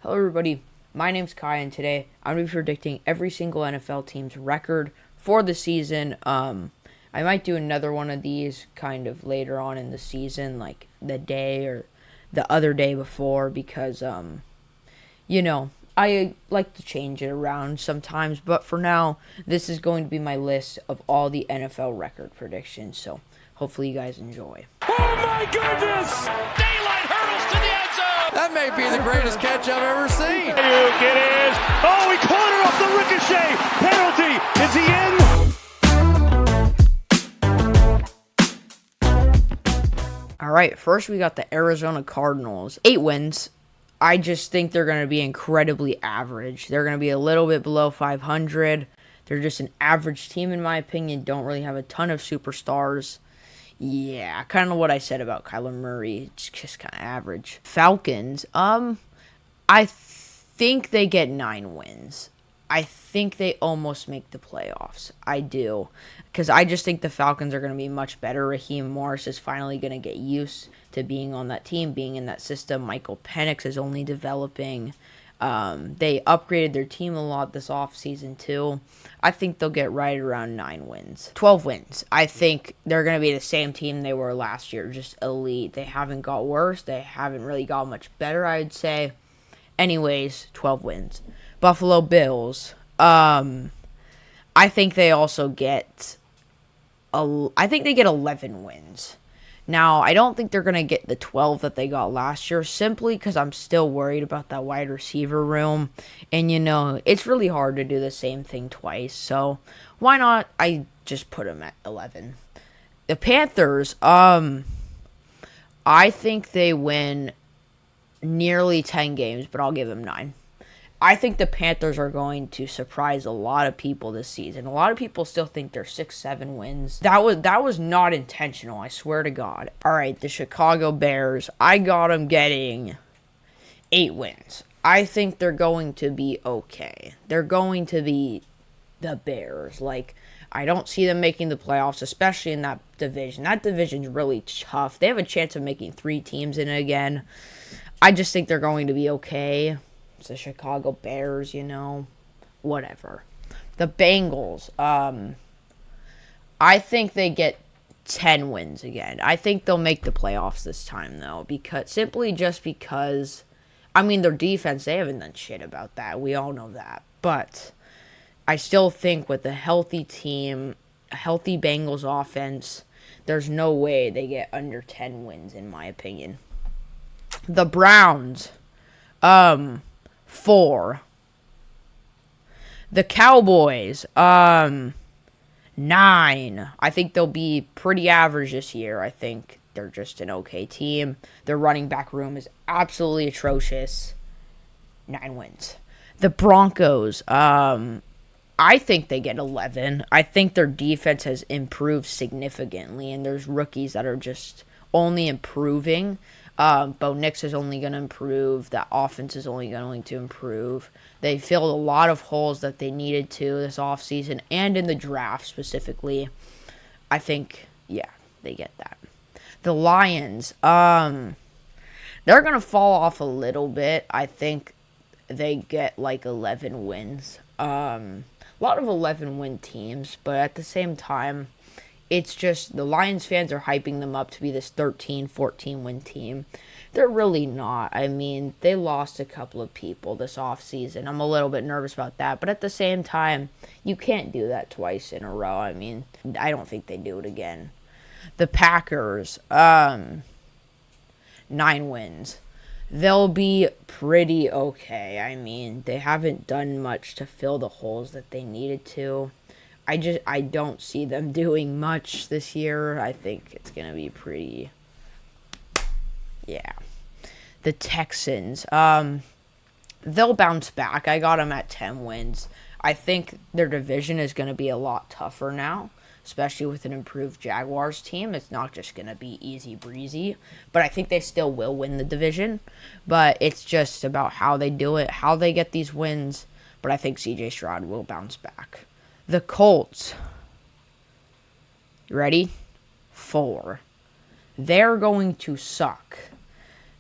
Hello, everybody. My name's Kai, and today I'm going to be predicting every single NFL team's record for the season. I might do another one of these kind of later on in the season, like the day or the other day before, because, I like to change it around sometimes. But for now, this is going to be my list of all the NFL record predictions. So hopefully you guys enjoy. Oh my goodness! Daylight hurdles to the end zone. That may be the greatest catch I've ever seen. It is. Oh, he caught it off the ricochet. Penalty. Is he in? All right, first we got the Arizona Cardinals. 8 wins. I just think they're going to be incredibly average. They're going to be a little bit below 500. They're just an average team, in my opinion. Don't really have a ton of superstars. Yeah, kind of what I said about Kyler Murray. It's just kind of average. Falcons, I think they get 9 wins. I think they almost make the playoffs. I do. Because I just think the Falcons are going to be much better. Raheem Morris is finally going to get used to being on that team, being in that system. Michael Penix is only developing. They upgraded their team a lot this offseason, too. I think they'll get right around 9 wins. 12 wins. I think they're going to be the same team they were last year, just elite. They haven't got worse. They haven't really got much better, I'd say. Anyways, 12 wins. Buffalo Bills. I think they also get... I think they get 11 wins. Now, I don't think they're going to get the 12 that they got last year, simply because I'm still worried about that wide receiver room. And, it's really hard to do the same thing twice. So, why not? I just put them at 11. The Panthers, I think they win nearly 10 games, but I'll give them 9. I think the Panthers are going to surprise a lot of people this season. A lot of people still think they're 6-7 wins. That was not intentional, I swear to God. All right, the Chicago Bears. I got them getting 8 wins. I think they're going to be okay. They're going to be the Bears. I don't see them making the playoffs, especially in that division. That division's really tough. They have a chance of making 3 teams in it again. I just think they're going to be okay. It's the Chicago Bears, whatever. The Bengals, I think they get 10 wins again. I think they'll make the playoffs this time, though, because their defense, they haven't done shit about that. We all know that. But I still think with a healthy team, a healthy Bengals offense, there's no way they get under 10 wins, in my opinion. The Browns, 4. The Cowboys, 9. I think they'll be pretty average this year. I think they're just an okay team. Their running back room is absolutely atrocious. 9 wins. The Broncos, I think they get 11. I think their defense has improved significantly, and there's rookies that are just only improving. Bo Nix is only going to improve. That offense is only going to improve. They filled a lot of holes that they needed to this offseason and in the draft specifically. I think, they get that. The Lions, they're going to fall off a little bit. I think they get 11 wins. A lot of 11-win teams, but at the same time, it's just the Lions fans are hyping them up to be this 13, 14-win team. They're really not. They lost a couple of people this offseason. I'm a little bit nervous about that. But at the same time, you can't do that twice in a row. I don't think they do it again. The Packers, 9 wins. They'll be pretty okay. They haven't done much to fill the holes that they needed to. I don't see them doing much this year. I think it's going to be pretty... Yeah. The Texans, they'll bounce back. I got them at 10 wins. I think their division is going to be a lot tougher now, especially with an improved Jaguars team. It's not just going to be easy breezy, but I think they still will win the division. But it's just about how they do it, how they get these wins. But I think CJ Stroud will bounce back. The Colts. Ready? 4. They're going to suck.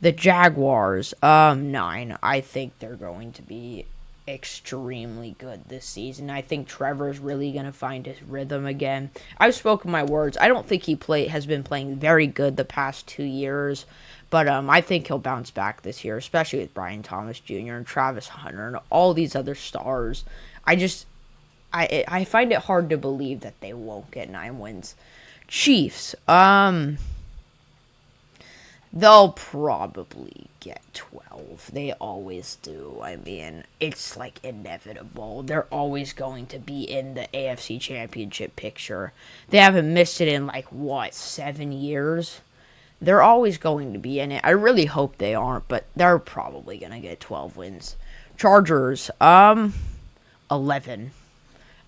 The Jaguars, 9. I think they're going to be extremely good this season. I think Trevor's really going to find his rhythm again. I've spoken my words. I don't think has been playing very good the past 2 years, but I think he'll bounce back this year, especially with Brian Thomas Jr. and Travis Hunter and all these other stars. I find it hard to believe that they won't get 9 wins. Chiefs, they'll probably get 12. They always do. I mean, it's like inevitable. They're always going to be in the AFC Championship picture. They haven't missed it in 7 years? They're always going to be in it. I really hope they aren't, but they're probably going to get 12 wins. Chargers, 11.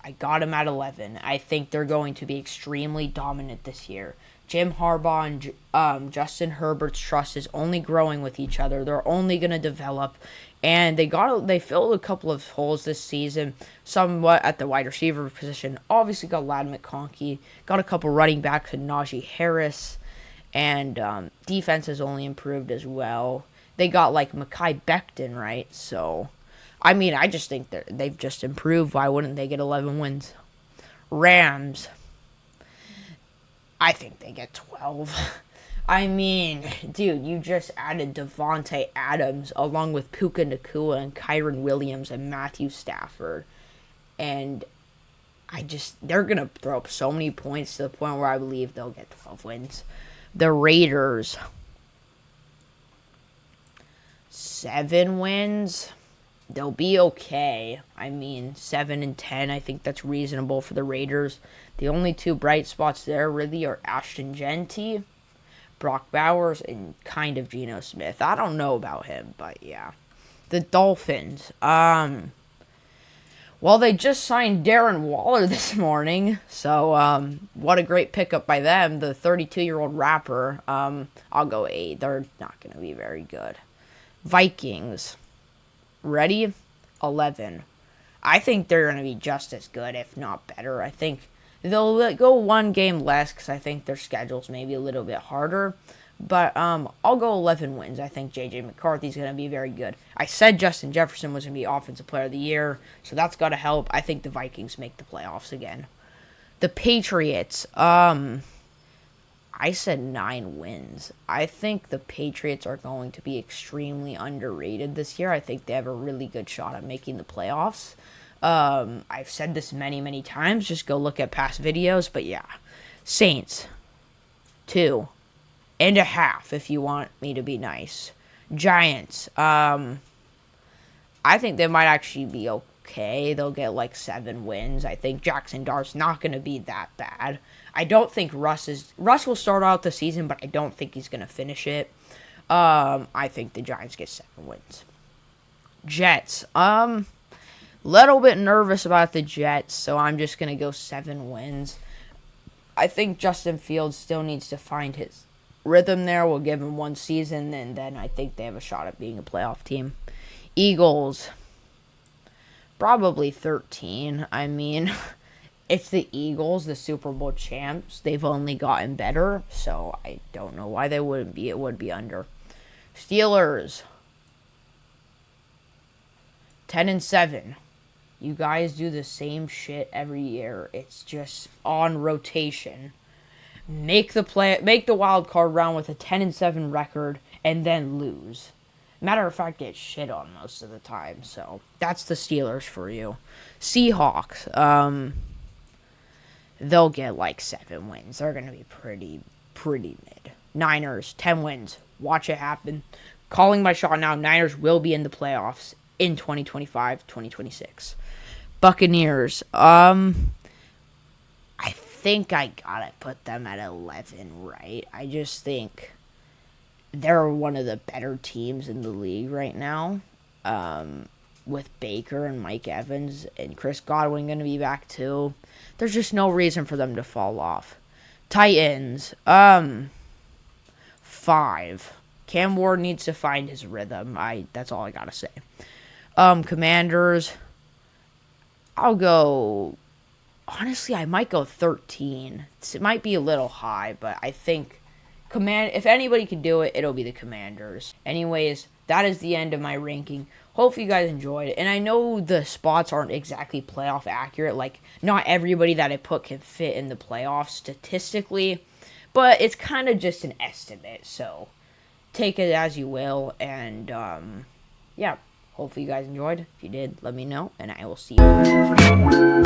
I got them at 11. I think they're going to be extremely dominant this year. Jim Harbaugh and Justin Herbert's trust is only growing with each other. They're only going to develop, and they filled a couple of holes this season, somewhat at the wide receiver position. Obviously got Ladd McConkey, got a couple running backs in Najee Harris, and defense has only improved as well. They got Mekhi Becton, right? So, I mean, I just think they've just improved. Why wouldn't they get 11 wins? Rams, I think they get 12. I mean, dude, you just added Devontae Adams along with Puka Nacua and Kyron Williams and Matthew Stafford. And they're going to throw up so many points to the point where I believe they'll get 12 wins. The Raiders, 7 wins. They'll be okay. I mean, 7-10. I think that's reasonable for the Raiders. The only 2 bright spots there really are Ashton Genty, Brock Bowers, and kind of Geno Smith. I don't know about him, but yeah. The Dolphins. Well, they just signed Darren Waller this morning, so what a great pickup by them. The 32-year-old rapper. I'll go 8. They're not going to be very good. Vikings. Ready? 11. I think they're going to be just as good, if not better. I think they'll go 1 game less because I think their schedule's maybe a little bit harder. But I'll go 11 wins. I think J.J. McCarthy's going to be very good. I said Justin Jefferson was going to be Offensive Player of the Year, so that's got to help. I think the Vikings make the playoffs again. The Patriots, I said 9 wins. I think the Patriots are going to be extremely underrated this year. I think they have a really good shot at making the playoffs. I've said this many, many times. Just go look at past videos. But yeah, Saints, 2.5 if you want me to be nice. Giants, I think they might actually be okay. They'll get 7 wins. I think Jackson Dart's not going to be that bad. I don't think Russ will start out the season, but I don't think he's going to finish it. I think the Giants get 7 wins. Jets, little bit nervous about the Jets, so I'm just going to go 7 wins. I think Justin Fields still needs to find his rhythm there. We'll give him 1 season, and then I think they have a shot at being a playoff team. Eagles, probably 13. I mean, it's the Eagles, the Super Bowl champs. They've only gotten better, so I don't know why they wouldn't be. It would be under. Steelers, 10-7. You guys do the same shit every year. It's just on rotation. Make the wild card round with a 10-7 record, and then lose. Matter of fact, get shit on most of the time. So that's the Steelers for you. Seahawks, they'll get 7 wins. They're gonna be pretty mid. Niners, 10 wins. Watch it happen. Calling my shot now. Niners will be in the playoffs in 2025, 2026. Buccaneers, I think I gotta put them at 11, right? I just think they're one of the better teams in the league right now. With Baker and Mike Evans and Chris Godwin going to be back too. There's just no reason for them to fall off. Titans, 5. Cam Ward needs to find his rhythm. That's all I gotta say. Commanders, I'll go. Honestly, I might go 13. It might be a little high, but I think If anybody can do it, it'll be the Commanders. Anyways, that is the end of my ranking. Hopefully you guys enjoyed it. And I know the spots aren't exactly playoff accurate. Like, not everybody that I put can fit in the playoffs statistically. But it's kind of just an estimate. So, take it as you will. And, yeah. Hopefully you guys enjoyed. If you did, let me know. And I will see you.